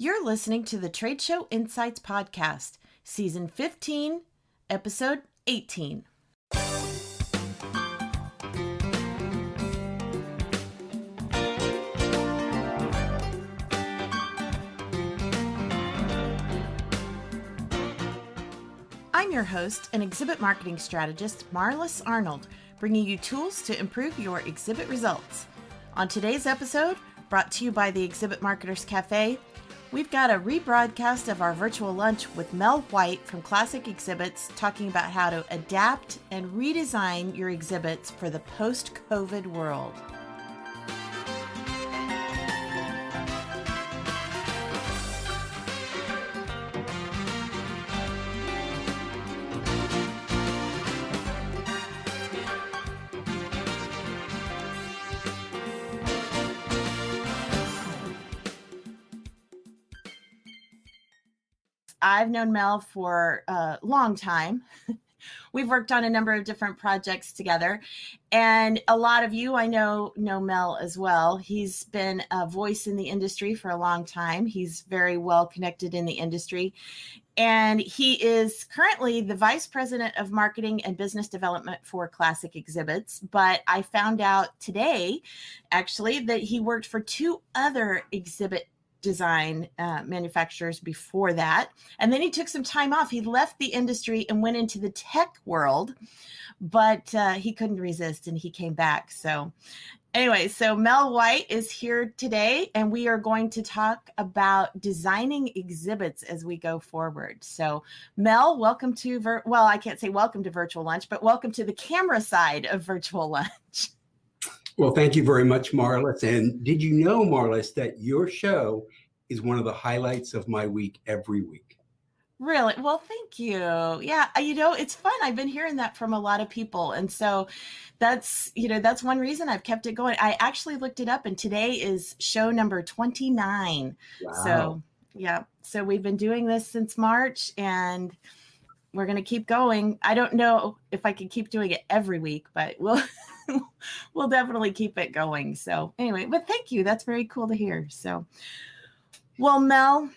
You're listening to the Trade Show Insights Podcast, Season 15, Episode 18. I'm your host and exhibit marketing strategist, Marlis Arnold, bringing you tools to improve your exhibit results. On today's episode, brought to you by the Exhibit Marketers Cafe, we've got a rebroadcast of our virtual lunch with Mel White from Classic Exhibits talking about how to adapt and redesign your exhibits for the post-COVID world. I've known Mel for a long time. We've worked on a number of different projects together, and a lot of you I know Mel as well. He's been a voice in the industry for a long time. He's very well connected in the industry, and he is currently the Vice President of Marketing and Business Development for Classic Exhibits. But I found out today, actually, that he worked for two other exhibit design manufacturers before that. And then he took some time off. He left the industry and went into the tech world, but he couldn't resist and he came back. So anyway, so Mel White is here today, and we are going to talk about designing exhibits as we go forward. So Mel, welcome to, I can't say welcome to Virtual Lunch, but welcome to the camera side of Virtual Lunch. Well, thank you very much, Marlis. And did you know, Marlis, that your show is one of the highlights of my week every week? Really? Well, thank you. Yeah, it's fun. I've been hearing that from a lot of people. And so that's one reason I've kept it going. I actually looked it up, and today is show number 29. Wow. So, yeah. So we've been doing this since March, and we're going to keep going. I don't know if I can keep doing it every week, but we'll definitely keep it going. So anyway, but thank you. That's very cool to hear. So, well, Mel,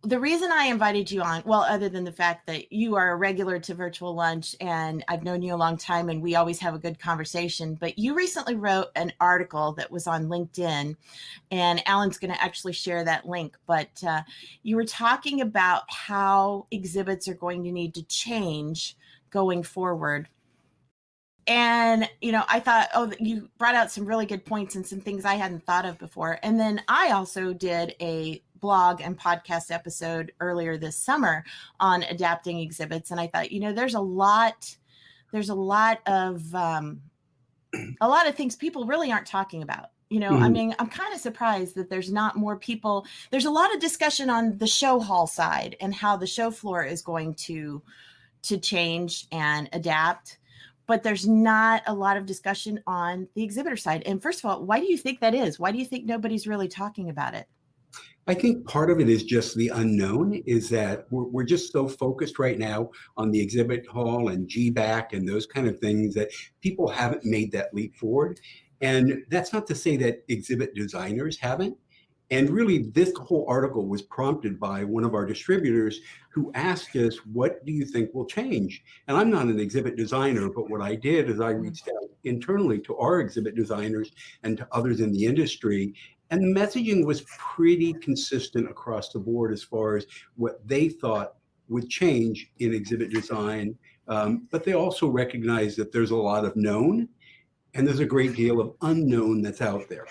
the reason I invited you on, well, other than the fact that you are a regular to Virtual Lunch and I've known you a long time and we always have a good conversation, but you recently wrote an article that was on LinkedIn, and Alan's going to actually share that link, but you were talking about how exhibits are going to need to change going forward. And, I thought, you brought out some really good points and some things I hadn't thought of before. And then I also did a blog and podcast episode earlier this summer on adapting exhibits. And I thought, there's a lot of things people really aren't talking about. I mean, I'm kind of surprised that there's not more people. There's a lot of discussion on the show hall side and how the show floor is going to change and adapt. But there's not a lot of discussion on the exhibitor side. And first of all, why do you think that is? Why do you think nobody's really talking about it? I think part of it is just the unknown, is that we're just so focused right now on the exhibit hall and GBAC and those kind of things that people haven't made that leap forward. And that's not to say that exhibit designers haven't. And really, this whole article was prompted by one of our distributors who asked us, what do you think will change? And I'm not an exhibit designer, but what I did is I reached out internally to our exhibit designers and to others in the industry. And the messaging was pretty consistent across the board as far as what they thought would change in exhibit design. But they also recognize that there's a lot of known and there's a great deal of unknown that's out there.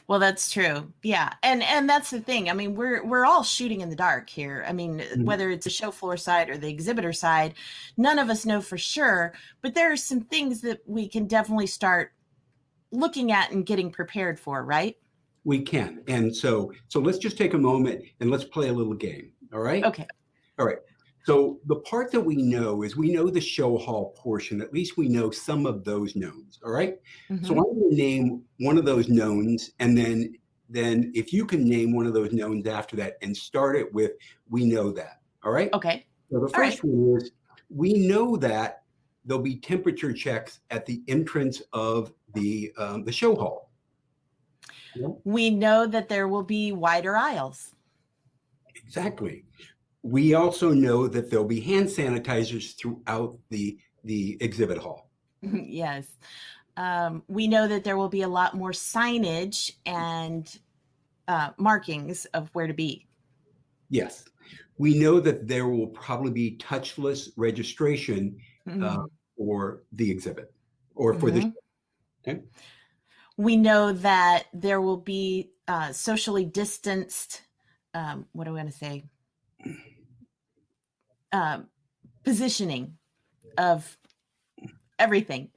Well, that's true. Yeah. And that's the thing. I mean, we're all shooting in the dark here. I mean, whether it's the show floor side or the exhibitor side, none of us know for sure, but there are some things that we can definitely start looking at and getting prepared for, right? We can. And so let's just take a moment and let's play a little game. All right? Okay. All right. So the part that we know is we know the show hall portion. At least we know some of those knowns. All right. Mm-hmm. So I'm going to name one of those knowns, and then if you can name one of those knowns after that, and start it with we know that. All right. Okay. So the first one is we know that there'll be temperature checks at the entrance of the show hall. Yeah, We know that there will be wider aisles. exactly. We also know that there'll be hand sanitizers throughout the exhibit hall. Yes. We know that there will be a lot more signage and markings of where to be. Yes. We know that there will probably be touchless registration uh, Mm-hmm. for the exhibit or for the Mm-hmm. show. Okay? We know that there will be socially distanced, what do I want to say, um, positioning of everything.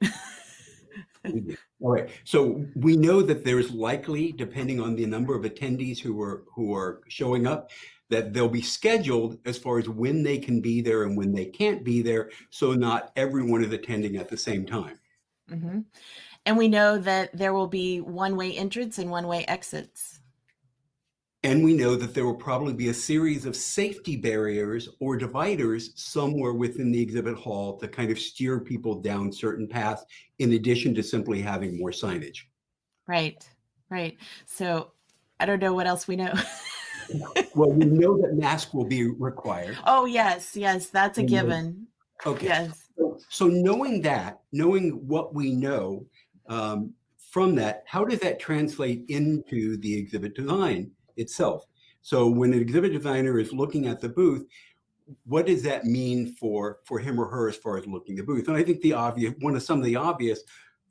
All right. So we know that there's likely, depending on the number of attendees who are showing up, that they'll be scheduled as far as when they can be there and when they can't be there. So not everyone is attending at the same time. Mm-hmm. And we know that there will be one-way entrance and one-way exits. And we know that there will probably be a series of safety barriers or dividers somewhere within the exhibit hall to kind of steer people down certain paths, in addition to simply having more signage. Right, right. So I don't know what else we know. Well, we know that masks will be required. Oh, yes, yes, that's a We know- given. Okay. Yes. So knowing that, knowing what we know from that, how does that translate into the exhibit design itself? So when an exhibit designer is looking at the booth, what does that mean for him or her as far as looking at the booth? And I think the obvious one of some of the obvious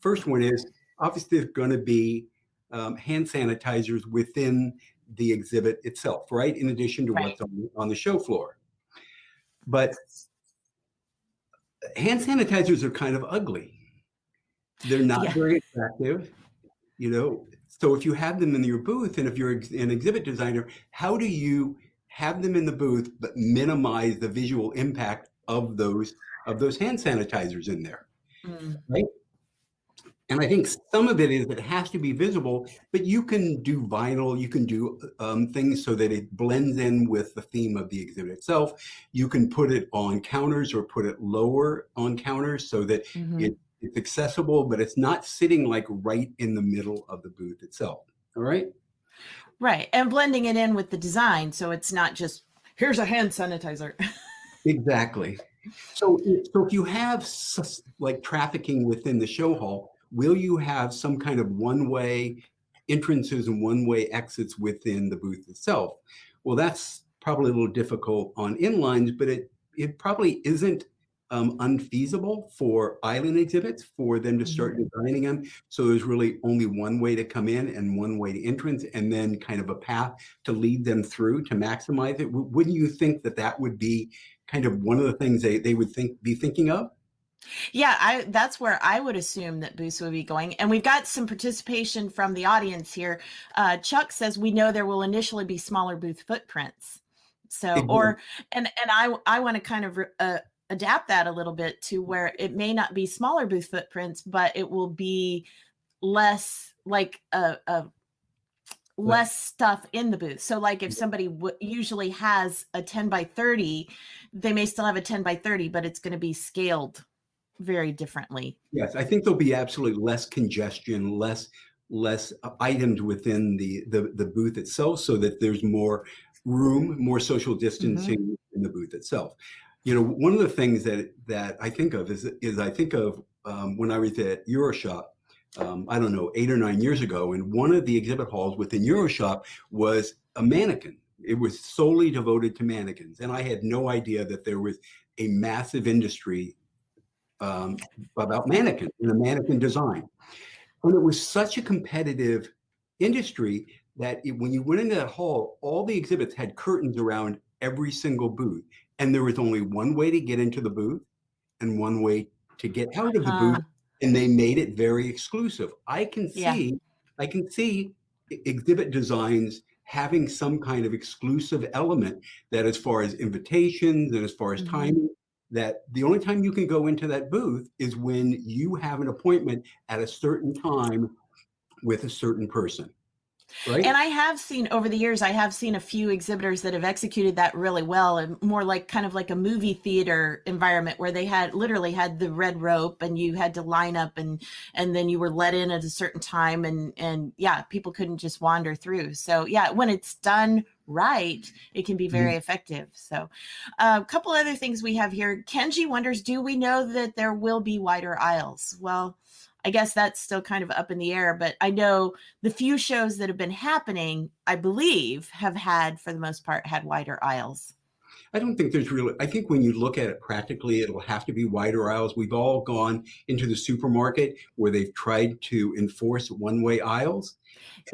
first one is obviously there's going to be hand sanitizers within the exhibit itself, right? In addition to Right. what's on the show floor. But hand sanitizers are kind of ugly. They're not Yeah. very attractive, you know. So if you have them in your booth, and if you're an exhibit designer, how do you have them in the booth but minimize the visual impact of those hand sanitizers in there, Mm. right? And I think some of it is that it has to be visible, but you can do vinyl, you can do things so that it blends in with the theme of the exhibit itself. You can put it on counters or put it lower on counters so that Mm-hmm. it's accessible, but it's not sitting like right in the middle of the booth itself. All right. Right. And blending it in with the design so it's not just here's a hand sanitizer. Exactly. So if you have like trafficking within the show hall, will you have some kind of one-way entrances and one-way exits within the booth itself? Well, that's probably a little difficult on inlines, but it probably isn't unfeasible for island exhibits for them to start designing them. So there's really only one way to come in and one way to entrance, and then kind of a path to lead them through to maximize it. Wouldn't you think that that would be kind of one of the things they would be thinking of? Yeah, that's where I would assume that booths would be going. And we've got some participation from the audience here. Chuck says we know there will initially be smaller booth footprints. So, Exactly. or and I want to kind of adapt that a little bit to where it may not be smaller booth footprints, but it will be less like a But less stuff in the booth. So like if somebody usually has a 10 by 30, they may still have a 10 by 30, but it's going to be scaled very differently. yes, I think there'll be absolutely less congestion, less items within the booth itself, so that there's more room, more social Mm-hmm. distancing in the booth itself. You know, one of the things that I think of is I think of when I was at Euroshop, I don't know, 8 or 9 years ago, and one of the exhibit halls within Euroshop was a mannequin. It was solely devoted to mannequins, and I had no idea that there was a massive industry um, about mannequins and the mannequin design. And it was such a competitive industry that when you went into that hall, all the exhibits had curtains around every single booth. And there was only one way to get into the booth and one way to get out of the booth. And they made it very exclusive. Yeah. I can see exhibit designs having some kind of exclusive element that as far as invitations and as far as Mm-hmm. timing, that the only time you can go into that booth is when you have an appointment at a certain time with a certain person. right? And I have seen over the years, I have seen a few exhibitors that have executed that really well, and more like kind of like a movie theater environment where they had literally had the red rope and you had to line up, and then you were let in at a certain time, and yeah, people couldn't just wander through. So yeah, when it's done right, it can be very effective. So a couple other things we have here. Kenji wonders, do we know that there will be wider aisles? Well, I guess that's still kind of up in the air, but I know the few shows that have been happening, I believe, have had, for the most part, had wider aisles. I don't think there's really, I think when you look at it practically, it'll have to be wider aisles. We've all gone into the supermarket where they've tried to enforce one-way aisles,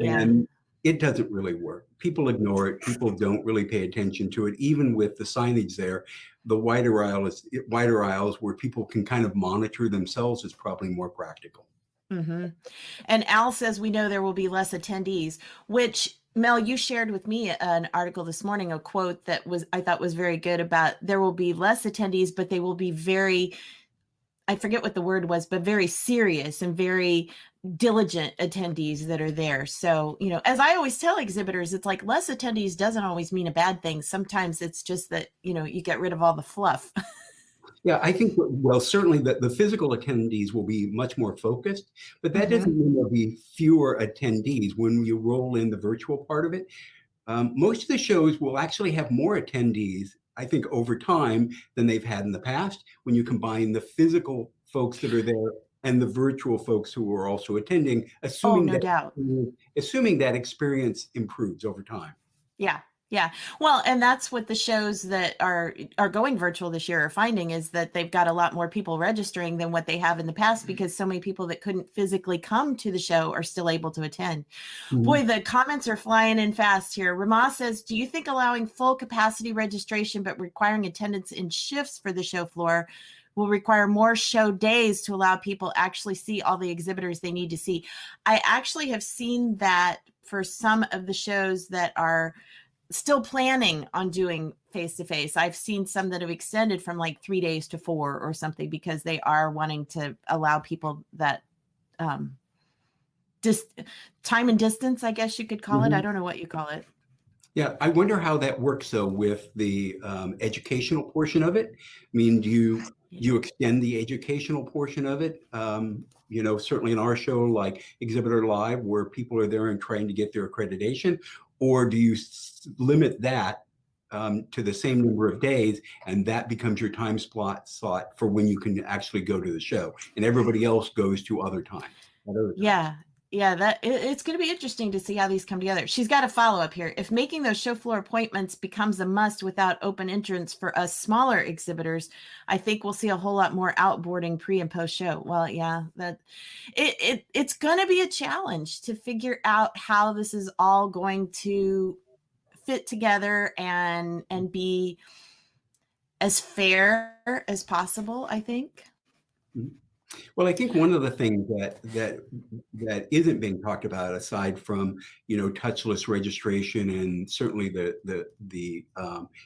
Yeah. and it doesn't really work. People ignore it. People don't really pay attention to it. Even with the signage there, the wider aisles where people can kind of monitor themselves is probably more practical. hmm And Al says we know there will be less attendees, which Mel, you shared with me an article this morning, a quote that was I thought was very good about there will be less attendees, but they will be very, I forget what the word was, but very serious and very diligent attendees that are there. So, as I always tell exhibitors, it's like less attendees doesn't always mean a bad thing. Sometimes it's just that, you get rid of all the fluff. Yeah, I think, well, certainly the physical attendees will be much more focused, but that doesn't hmm mean there'll be fewer attendees when you roll in the virtual part of it. Most of the shows will actually have more attendees, I think, over time than they've had in the past when you combine the physical folks that are there and the virtual folks who are also attending, Oh, no doubt. assuming that experience improves over time. Yeah. Yeah. Well, and that's what the shows that are going virtual this year are finding is that they've got a lot more people registering than what they have in the past because so many people that couldn't physically come to the show are still able to attend. Mhm. Boy, the comments are flying in fast here. Rama says, do you think allowing full capacity registration but requiring attendance in shifts for the show floor will require more show days to allow people actually see all the exhibitors they need to see? I actually have seen that for some of the shows that are still planning on doing face to face. I've seen some that have extended from like 3 days to 4 or something because they are wanting to allow people that um, just time and distance, I guess you could call it. I Mhm. don't know what you call it. Yeah, I wonder how that works though with the educational portion of it. I mean, do you extend the educational portion of it? Certainly in our show, like Exhibitor Live, where people are there and trying to get their accreditation, or do you limit that to the same number of days, and that becomes your time slot for when you can actually go to the show, and everybody else goes to other times at other times. Yeah. Yeah, it's going to be interesting to see how these come together. She's got a follow up here. If making those show floor appointments becomes a must without open entrance for us smaller exhibitors, I think we'll see a whole lot more outboarding pre and post show. Well, yeah, it's going to be a challenge to figure out how this is all going to fit together and be as fair as possible, I think. Mhm. Well, I think one of the things that isn't being talked about, aside from touchless registration and certainly the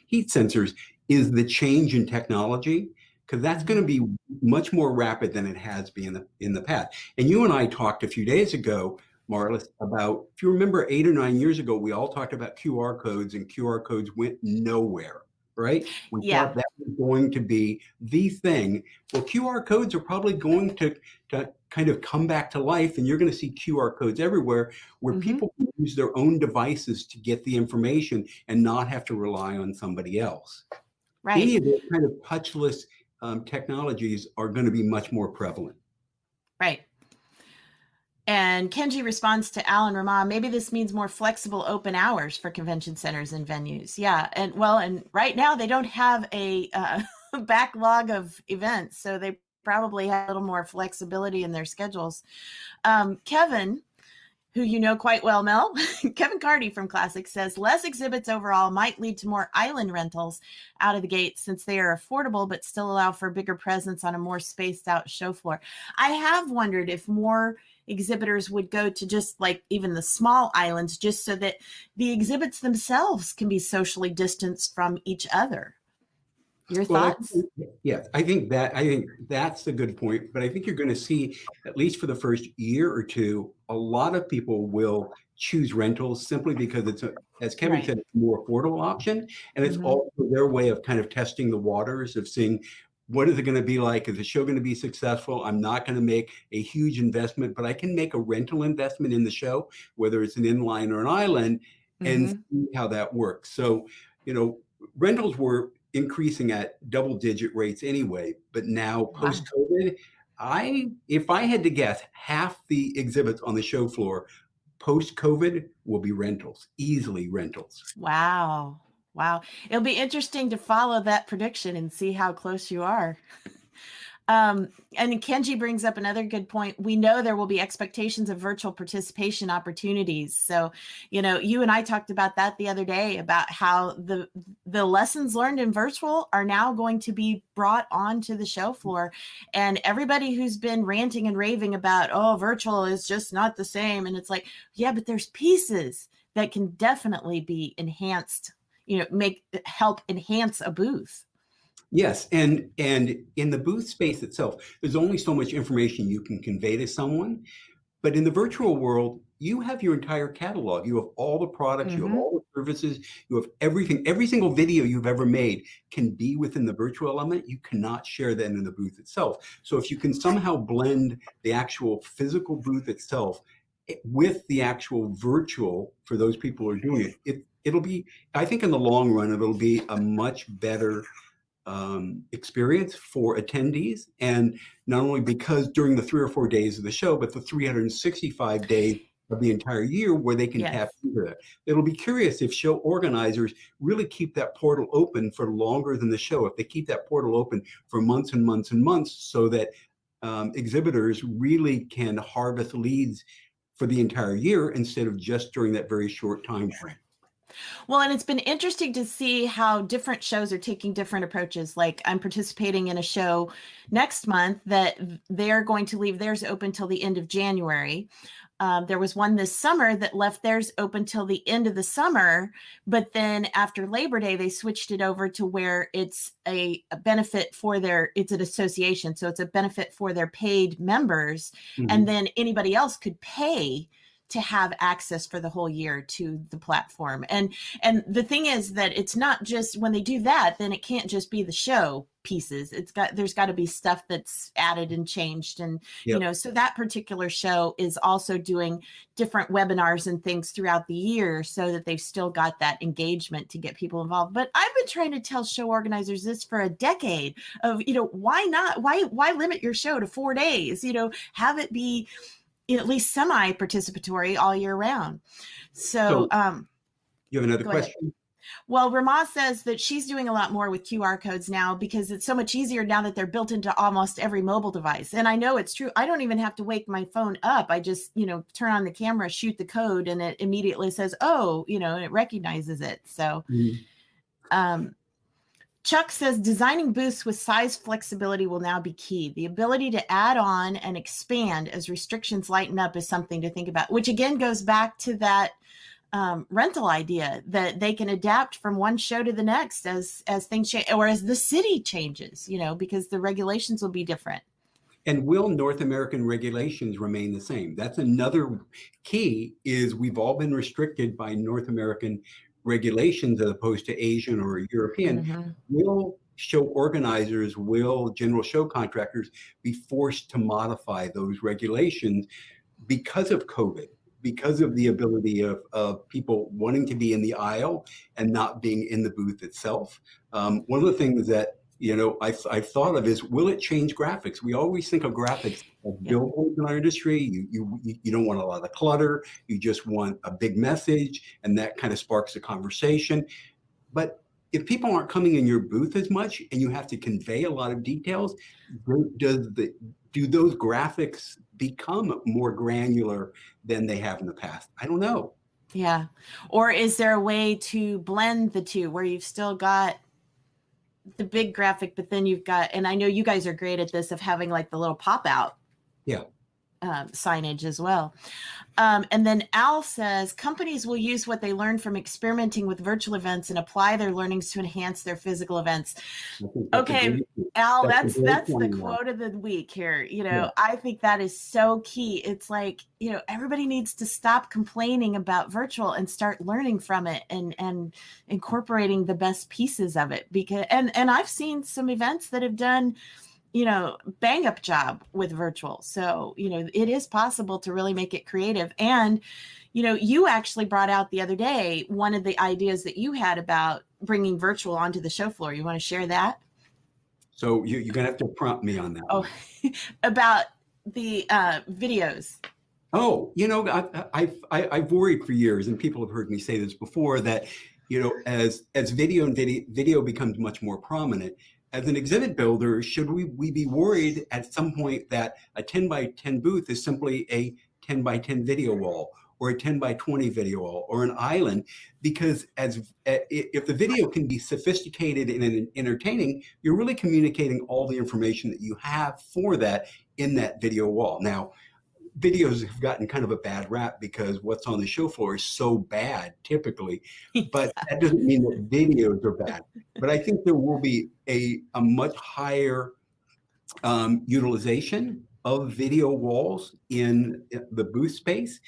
heat sensors, is the change in technology because that's going to Mhm. be much more rapid than it has been in the past. And you and I talked a few days ago, Marlis, about if you remember 8 or 9 years ago, we all talked about QR codes, and QR codes went nowhere. Right? We Yeah. thought that was going to be the thing. Well, QR codes are probably going to kind of come back to life, and you're going to see QR codes everywhere where hmm people can use their own devices to get the information and not have to rely on somebody else. Right. Any of those kind of touchless technologies are going to be much more prevalent. Right. And Kenji responds to Alan Ramah, maybe this means more flexible open hours for convention centers and venues. Yeah. And right now they don't have a backlog of events. So they probably have a little more flexibility in their schedules. Kevin, who you know quite well, Mel, Kevin Cardy from Classic says less exhibits overall might lead to more island rentals out of the gate since they are affordable, but still allow for a bigger presence on a more spaced out show floor. I have wondered if more exhibitors would go to just like even the small islands, just so that the exhibits themselves can be socially distanced from each other. Your Well, thoughts? yeah, I think that's a good point. But I think you're going to see, at least for the first year or two, a lot of people will choose rentals simply because it's a, as Kevin Right. said, a more affordable option, and it's Hmm. also their way of kind of testing the waters of seeing what is it going to be like. Is the show going to be successful? I'm not going to make a huge investment, but I can make a rental investment in the show, whether it's an inline or an island, and Hmm. see how that works. So, you know, rentals were increasing at double digit rates anyway, but now post Wow. COVID, if I had to guess, half the exhibits on the show floor post COVID will be rentals, easily rentals. Wow. Wow. It'll be interesting to follow that prediction and see how close you are. And Kenji brings up another good point. We know there will be expectations of virtual participation opportunities. So, you and I talked about that the other day about how the lessons learned in virtual are now going to be brought onto the show floor. And everybody who's been ranting and raving about, oh, virtual is just not the same. And it's like, yeah, but there's pieces that can definitely be enhanced, help enhance a booth. Yes, and in the booth space itself, there's only so much information you can convey to someone. But in the virtual world, you have your entire catalog. You have all the products, you have Hmm. all the services, you have everything. Every single video you've ever made can be within the virtual element. You cannot share that in the booth itself. So if you can somehow blend the actual physical booth itself with the actual virtual for those people who are doing it, it'll be, I think in the long run, it'll be a much better experience for attendees. And not only because during the 3 or 4 days of the show, but the 365 days of the entire year where they can tap Yes. into it. It'll be curious if show organizers really keep that portal open for longer than the show, if they keep that portal open for months and months and months so that exhibitors really can harvest leads for the entire year instead of just during that very short time frame. Well, and it's been interesting to see how different shows are taking different approaches. Like I'm participating in a show next month that they're going to leave theirs open till the end of January. There was one this summer that left theirs open till the end of the summer, but then after Labor Day, they switched it over to where it's a benefit for it's an association. So it's a benefit for their paid members. And Mhm. then anybody else could pay to have access for the whole year to the platform. And the thing is that it's not just when they do that, then it can't just be the show pieces. There's got to be stuff that's added and changed. And, Yep. so that particular show is also doing different webinars and things throughout the year so that they've still got that engagement to get people involved. But I've been trying to tell show organizers this for a decade of, why not? Why limit your show to 4 days? Have it be at least semi-participatory all year round. So, So you have another go ahead. question? Well, Rama says that she's doing a lot more with QR codes now because it's so much easier now that they're built into almost every mobile device. And I know it's true. I don't even have to wake my phone up. I just, turn on the camera, shoot the code, and it immediately says, oh, and it recognizes it. So, Mhm. um, Chuck says designing booths with size flexibility will now be key. The ability to add on and expand as restrictions lighten up is something to think about, which again goes back to that rental idea that they can adapt from one show to the next as things change or as the city changes, because the regulations will be different. And will North American regulations remain the same? That's another key is we've all been restricted by North American regulations as opposed to Asian or European. Mm-hmm. Will show organizers, will general show contractors be forced to modify those regulations because of COVID, because of the ability of people wanting to be in the aisle and not being in the booth itself. One of the things that I've thought of is, will it change graphics? We always think of graphics as Yep. billboards in our industry. You don't want a lot of clutter. You just want a big message, and that kind of sparks a conversation. But if people aren't coming in your booth as much and you have to convey a lot of details, do those graphics become more granular than they have in the past? I don't know. Yeah. Or is there a way to blend the two where you've still got the big graphic, but then you've got, and I know you guys are great at this of having like the little pop out. Yeah. signage as well. And then Al says companies will use what they learn from experimenting with virtual events and apply their learnings to enhance their physical events. I think that's a Okay, great, Al, that's a great that's the point, Mark. quote of the week here. Yeah. I think that is so key. It's like, everybody needs to stop complaining about virtual and start learning from it and incorporating the best pieces of it. Because and I've seen some events that have done bang up job with virtual. So, it is possible to really make it creative. And, you actually brought out the other day one of the ideas that you had about bringing virtual onto the show floor. You want to share that? So you're going to have to prompt me on that Oh, one. about the videos. Oh, I've worried for years, and people have heard me say this before, that as video becomes much more prominent, as an exhibit builder, should we be worried at some point that a 10 by 10 booth is simply a 10 by 10 video wall, or a 10 by 20 video wall, or an island? Because if the video can be sophisticated and entertaining, you're really communicating all the information that you have for that in that video wall. Now, videos have gotten kind of a bad rap because what's on the show floor is so bad typically, but that doesn't mean that videos are bad. But I think there will be a much higher utilization of video walls in the booth space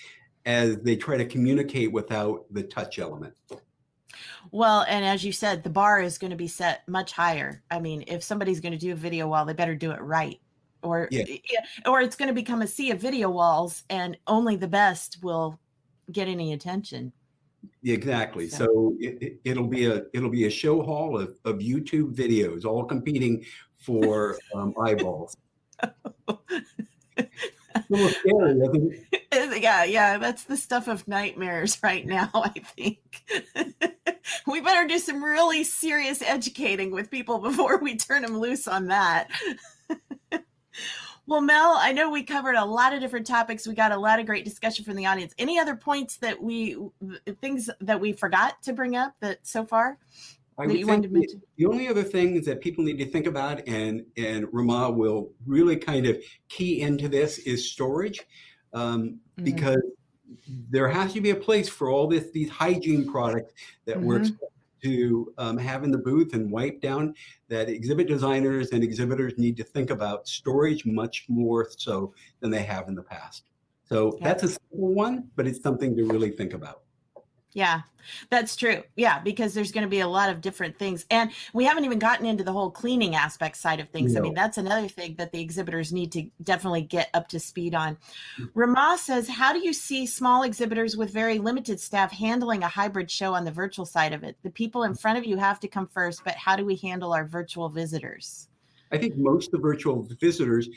as they try to communicate without the touch element. Well, and as you said, the bar is going to be set much higher. I mean, if somebody's going to do a video wall, they better do it right. Or it's going to become a sea of video walls, and only the best will get any attention. Exactly. So it'll be a show hall of YouTube videos, all competing for eyeballs. It's a little scary, isn't it? Yeah, that's the stuff of nightmares right now, I think. We better do some really serious educating with people before we turn them loose on that. Well, Mel, I know we covered a lot of different topics. We got a lot of great discussion from the audience. Any other points things that we forgot to bring up that so far that you wanted to mention? The only other things that people need to think about, and Rama will really kind of key into this, is storage, because there has to be a place for all these hygiene products that we're expected to have in the booth and wipe down, that exhibit designers and exhibitors need to think about storage much more so than they have in the past. So that's a simple one, but it's something to really think about. Yeah, that's true. Yeah, because there's going to be a lot of different things. And we haven't even gotten into the whole cleaning aspect side of things. No. I mean, that's another thing that the exhibitors need to definitely get up to speed on. Rama says, how do you see small exhibitors with very limited staff handling a hybrid show on the virtual side of it? The people in front of you have to come first, but how do we handle our virtual visitors? I think most of the virtual visitors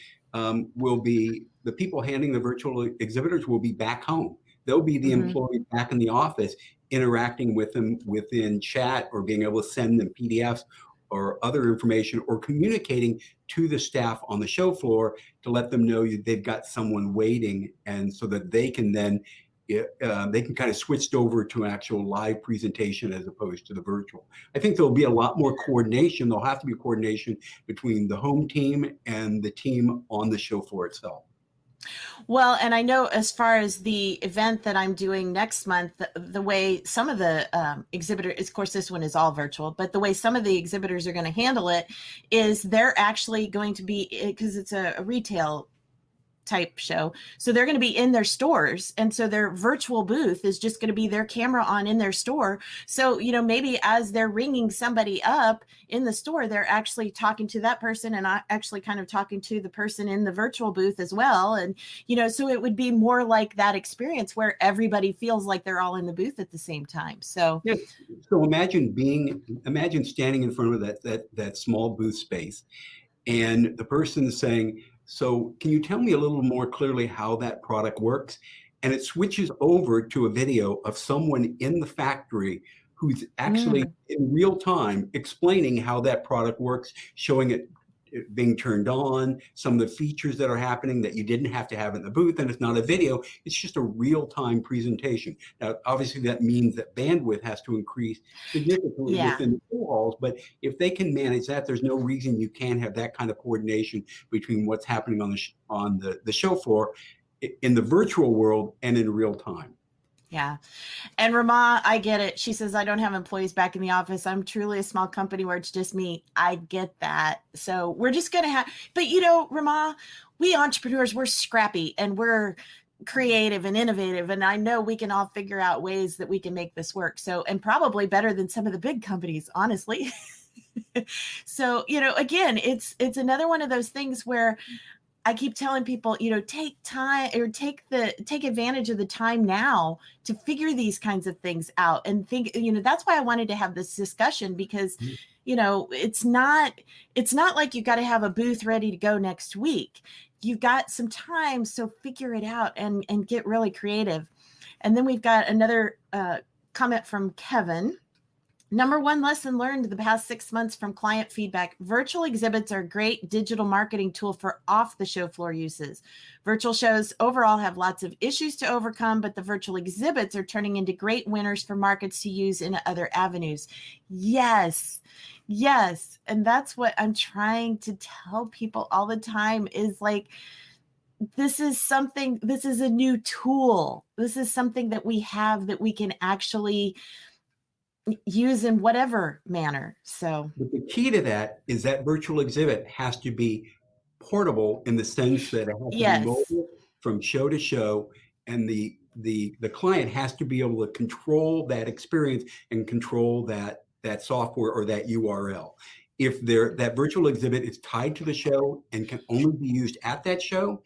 will be, the people handling the virtual exhibitors will be back home. They'll be the employee back in the office, interacting with them within chat, or being able to send them PDFs or other information, or communicating to the staff on the show floor to let them know they've got someone waiting, and so that they can then kind of switched over to an actual live presentation as opposed to the virtual. I think there'll be a lot more coordination. There'll have to be coordination between the home team and the team on the show floor itself. Well, and I know as far as the event that I'm doing next month, the way some of the exhibitors, of course, this one is all virtual, but the way some of the exhibitors are going to handle it is they're actually going to be, because it's a retail type show, so they're going to be in their stores, and so their virtual booth is just going to be their camera on in their store. So maybe as they're ringing somebody up in the store, they're actually talking to that person and actually kind of talking to the person in the virtual booth as well. And so it would be more like that experience where everybody feels like they're all in the booth at the same time. So yes. So imagine standing in front of that small booth space, and the person is saying, so can you tell me a little more clearly how that product works? And it switches over to a video of someone in the factory who's actually in real time explaining how that product works, showing it being turned on, some of the features that are happening that you didn't have to have in the booth. And it's not a video, it's just a real-time presentation. Now, obviously that means that bandwidth has to increase significantly within the show halls, but if they can manage that, there's no reason you can't have that kind of coordination between what's happening on the show floor in the virtual world and in real time. Yeah. And Rama, I get it. She says, I don't have employees back in the office. I'm truly a small company where it's just me. I get that. So we're just going to have, but Rama, we entrepreneurs, we're scrappy and we're creative and innovative. And I know we can all figure out ways that we can make this work. So, and probably better than some of the big companies, honestly. So, again, it's another one of those things where I keep telling people, take time or take advantage of the time now to figure these kinds of things out and think, that's why I wanted to have this discussion because, it's not like you got to have a booth ready to go next week. You've got some time, so figure it out and get really creative. And then we've got another comment from Kevin. Number one lesson learned the past 6 months from client feedback. Virtual exhibits are a great digital marketing tool for off the show floor uses. Virtual shows overall have lots of issues to overcome, but the virtual exhibits are turning into great winners for markets to use in other avenues. Yes. And that's what I'm trying to tell people all the time is like, this is a new tool. This is something that we have that we can actually use in whatever manner. So But the key to that is that virtual exhibit has to be portable in the sense that it has to be yes, mobile from show to show, and the client has to be able to control that experience and control that software or that URL. If that virtual exhibit is tied to the show and can only be used at that show,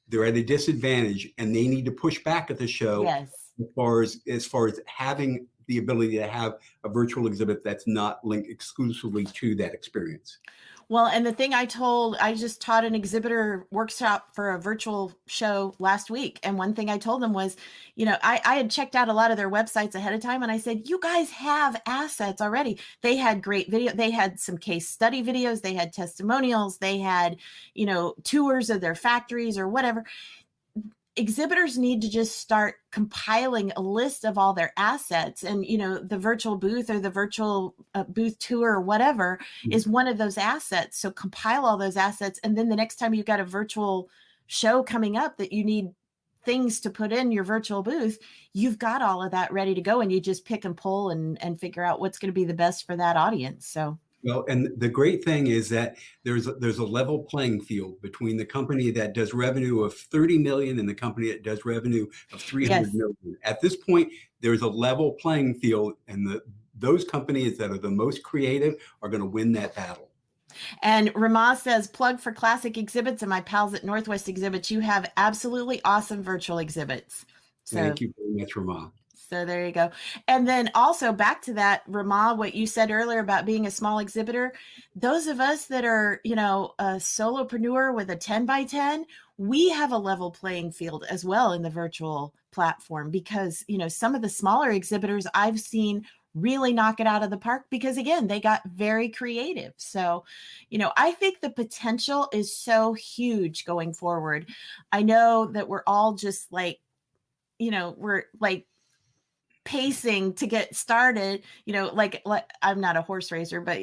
they're at a disadvantage, and they need to push back at the show yes. as far as having the ability to have a virtual exhibit that's not linked exclusively to that experience. Well, and the thing I just taught an exhibitor workshop for a virtual show last week. And one thing I told them was, I had checked out a lot of their websites ahead of time. And I said, you guys have assets already. They had great video. They had some case study videos. They had testimonials. They had, tours of their factories or whatever. Exhibitors need to just start compiling a list of all their assets, and the virtual booth or the virtual booth tour or whatever is one of those assets. So compile all those assets, and then the next time you've got a virtual show coming up that you need things to put in your virtual booth, you've got all of that ready to go, and you just pick and pull and figure out what's going to be the best for that audience. So Well, and the great thing is that there's a level playing field between the company that does revenue of 30 million and the company that does revenue of 300 yes. million. At this point, there's a level playing field, and those companies that are the most creative are going to win that battle. And Ramaz says, plug for classic exhibits and my pals at Northwest Exhibits. You have absolutely awesome virtual exhibits. So, Thank you very much, Ramah. So there you go. And then also back to that, Ramah, what you said earlier about being a small exhibitor, those of us that are, a solopreneur with a 10 by 10, we have a level playing field as well in the virtual platform because, some of the smaller exhibitors I've seen really knock it out of the park because again, they got very creative. So, I think the potential is so huge going forward. I know that we're all just like, we're like pacing to get started, like I'm not a horse racer, but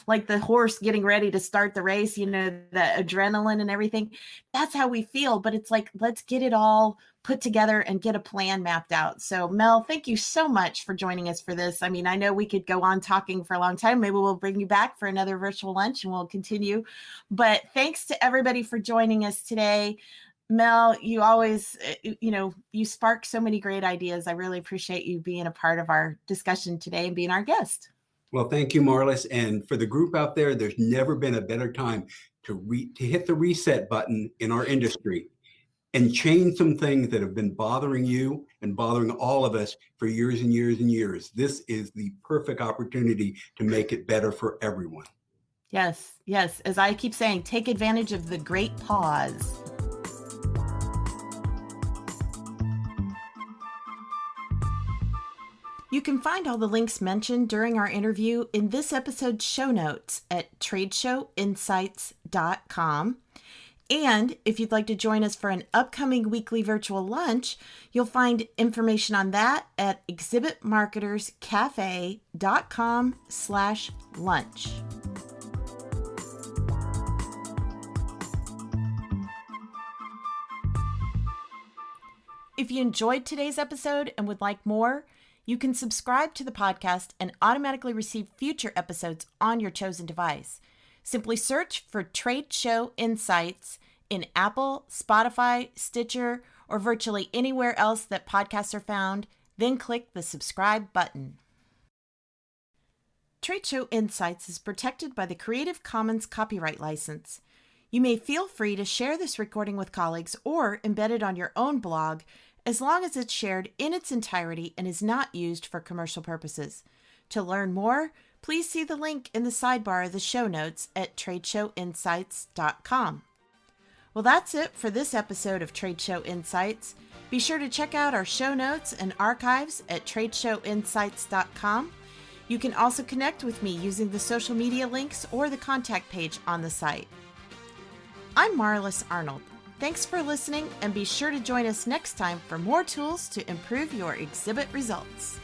like the horse getting ready to start the race, the adrenaline and everything. That's how we feel. But it's like, let's get it all put together and get a plan mapped out. So Mel, thank you so much for joining us for this. I mean, I know we could go on talking for a long time. Maybe we'll bring you back for another virtual lunch and we'll continue. But thanks to everybody for joining us today. Mel, you always, you spark so many great ideas. I really appreciate you being a part of our discussion today and being our guest. Well, thank you, Marlis. And for the group out there, there's never been a better time to hit the reset button in our industry and change some things that have been bothering you and bothering all of us for years and years and years. This is the perfect opportunity to make it better for everyone. Yes. As I keep saying, take advantage of the great pause. You can find all the links mentioned during our interview in this episode's show notes at tradeshowinsights.com. And if you'd like to join us for an upcoming weekly virtual lunch, you'll find information on that at exhibitmarketerscafe.com/lunch. If you enjoyed today's episode and would like more, you can subscribe to the podcast and automatically receive future episodes on your chosen device. Simply search for Trade Show Insights in Apple, Spotify, Stitcher, or virtually anywhere else that podcasts are found, then click the subscribe button. Trade Show Insights is protected by the Creative Commons copyright license. You may feel free to share this recording with colleagues or embed it on your own blog as long as it's shared in its entirety and is not used for commercial purposes. To learn more, please see the link in the sidebar of the show notes at tradeshowinsights.com. Well, that's it for this episode of Trade Show Insights. Be sure to check out our show notes and archives at tradeshowinsights.com. You can also connect with me using the social media links or the contact page on the site. I'm Marlis Arnold. Thanks for listening, and be sure to join us next time for more tools to improve your exhibit results.